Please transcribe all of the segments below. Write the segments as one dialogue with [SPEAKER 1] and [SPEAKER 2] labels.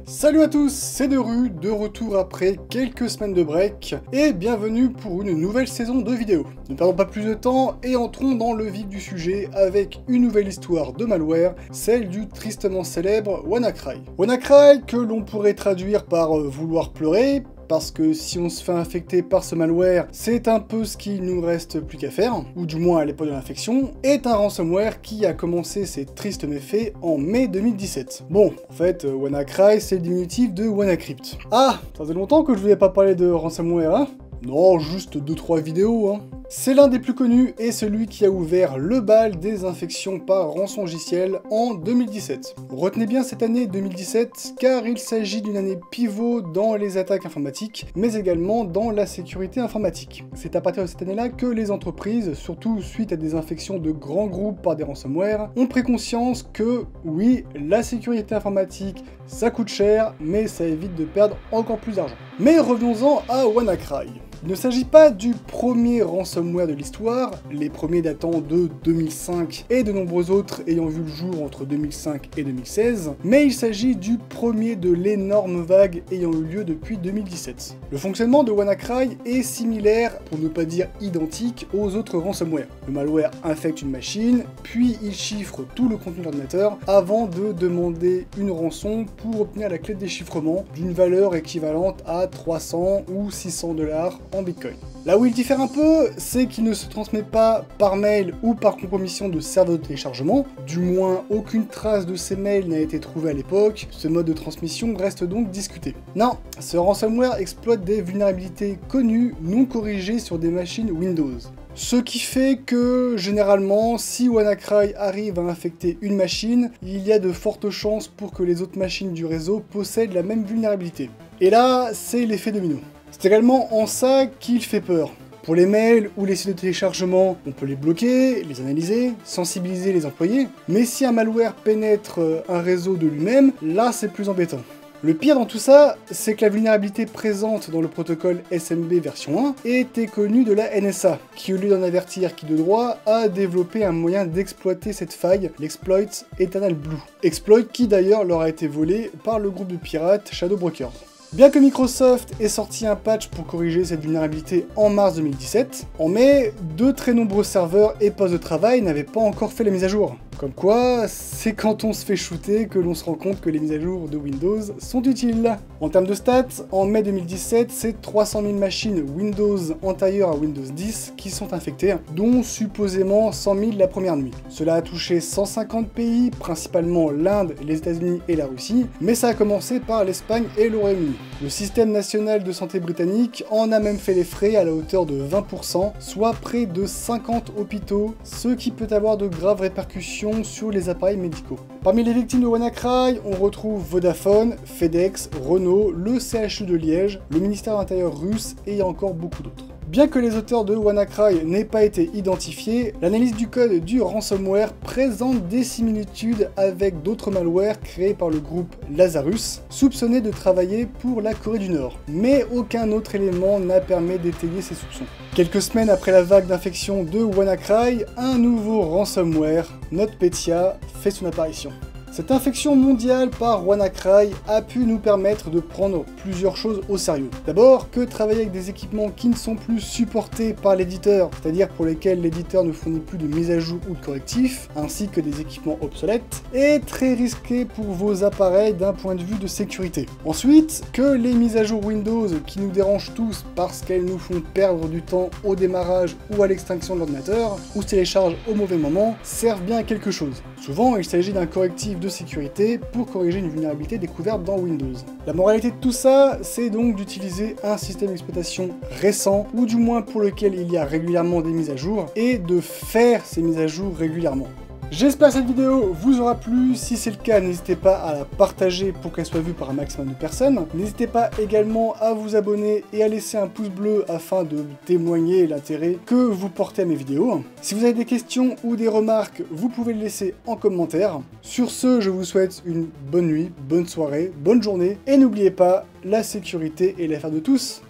[SPEAKER 1] Salut à tous, c'est Deru, de retour après quelques semaines de break, et bienvenue pour une nouvelle saison de vidéos. Ne perdons pas plus de temps et entrons dans le vif du sujet avec une nouvelle histoire de malware, celle du tristement célèbre WannaCry. WannaCry que l'on pourrait traduire par vouloir pleurer, parce que si on se fait infecter par ce malware, c'est un peu ce qu'il nous reste plus qu'à faire, ou du moins à l'époque de l'infection, est un ransomware qui a commencé ses tristes méfaits en mai 2017. Bon, en fait, WannaCry, c'est le diminutif de WannaCrypt. Ah, ça faisait longtemps que je voulais pas parler de ransomware, hein? Non, juste 2-3 vidéos, hein. C'est l'un des plus connus et celui qui a ouvert le bal des infections par rançongiciel en 2017. Retenez bien cette année 2017 car il s'agit d'une année pivot dans les attaques informatiques, mais également dans la sécurité informatique. C'est à partir de cette année-là que les entreprises, surtout suite à des infections de grands groupes par des ransomware, ont pris conscience que, oui, la sécurité informatique, ça coûte cher, mais ça évite de perdre encore plus d'argent. Mais revenons-en à WannaCry. Il ne s'agit pas du premier ransomware de l'histoire, les premiers datant de 2005 et de nombreux autres ayant vu le jour entre 2005 et 2016, mais il s'agit du premier de l'énorme vague ayant eu lieu depuis 2017. Le fonctionnement de WannaCry est similaire, pour ne pas dire identique, aux autres ransomware. Le malware infecte une machine, puis il chiffre tout le contenu de l'ordinateur avant de demander une rançon pour obtenir la clé de déchiffrement d'une valeur équivalente à 300 ou 600 $ en Bitcoin. Là où il diffère un peu, c'est qu'il ne se transmet pas par mail ou par compromission de serveur de téléchargement, du moins aucune trace de ces mails n'a été trouvée à l'époque, ce mode de transmission reste donc discuté. Non, ce ransomware exploite des vulnérabilités connues, non corrigées sur des machines Windows. Ce qui fait que, généralement, si WannaCry arrive à infecter une machine, il y a de fortes chances pour que les autres machines du réseau possèdent la même vulnérabilité. Et là, c'est l'effet domino. C'est également en ça qu'il fait peur. Pour les mails ou les sites de téléchargement, on peut les bloquer, les analyser, sensibiliser les employés, mais si un malware pénètre un réseau de lui-même, là c'est plus embêtant. Le pire dans tout ça, c'est que la vulnérabilité présente dans le protocole SMB version 1 était connue de la NSA, qui au lieu d'en avertir qui de droit, a développé un moyen d'exploiter cette faille, l'exploit Eternal Blue. Exploit qui d'ailleurs leur a été volé par le groupe de pirates Shadow Brokers. Bien que Microsoft ait sorti un patch pour corriger cette vulnérabilité en mars 2017, en mai, de très nombreux serveurs et postes de travail n'avaient pas encore fait la mise à jour. Comme quoi, c'est quand on se fait shooter que l'on se rend compte que les mises à jour de Windows sont utiles. En termes de stats, en mai 2017, c'est 300 000 machines Windows antérieures à Windows 10 qui sont infectées, dont supposément 100 000 la première nuit. Cela a touché 150 pays, principalement l'Inde, les États-Unis et la Russie, mais ça a commencé par l'Espagne et le Royaume-Uni. Le système national de santé britannique en a même fait les frais à la hauteur de 20%, soit près de 50 hôpitaux, ce qui peut avoir de graves répercussions sur les appareils médicaux. Parmi les victimes de WannaCry, on retrouve Vodafone, FedEx, Renault, le CHU de Liège, le ministère de l'Intérieur russe et encore beaucoup d'autres. Bien que les auteurs de WannaCry n'aient pas été identifiés, l'analyse du code du ransomware présente des similitudes avec d'autres malwares créés par le groupe Lazarus, soupçonné de travailler pour la Corée du Nord. Mais aucun autre élément n'a permis d'étayer ces soupçons. Quelques semaines après la vague d'infection de WannaCry, un nouveau ransomware, NotPetya, fait son apparition. Cette infection mondiale par WannaCry a pu nous permettre de prendre plusieurs choses au sérieux. D'abord, que travailler avec des équipements qui ne sont plus supportés par l'éditeur, c'est-à-dire pour lesquels l'éditeur ne fournit plus de mise à jour ou de correctifs, ainsi que des équipements obsolètes, est très risqué pour vos appareils d'un point de vue de sécurité. Ensuite, que les mises à jour Windows qui nous dérangent tous parce qu'elles nous font perdre du temps au démarrage ou à l'extinction de l'ordinateur, ou se téléchargent au mauvais moment, servent bien à quelque chose. Souvent, il s'agit d'un correctif de sécurité pour corriger une vulnérabilité découverte dans Windows. La moralité de tout ça, c'est donc d'utiliser un système d'exploitation récent, ou du moins pour lequel il y a régulièrement des mises à jour, et de faire ces mises à jour régulièrement. J'espère que cette vidéo vous aura plu. Si c'est le cas, n'hésitez pas à la partager pour qu'elle soit vue par un maximum de personnes. N'hésitez pas également à vous abonner et à laisser un pouce bleu afin de témoigner l'intérêt que vous portez à mes vidéos. Si vous avez des questions ou des remarques, vous pouvez les laisser en commentaire. Sur ce, je vous souhaite une bonne nuit, bonne soirée, bonne journée et n'oubliez pas, la sécurité est l'affaire de tous.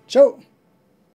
[SPEAKER 1] Ciao!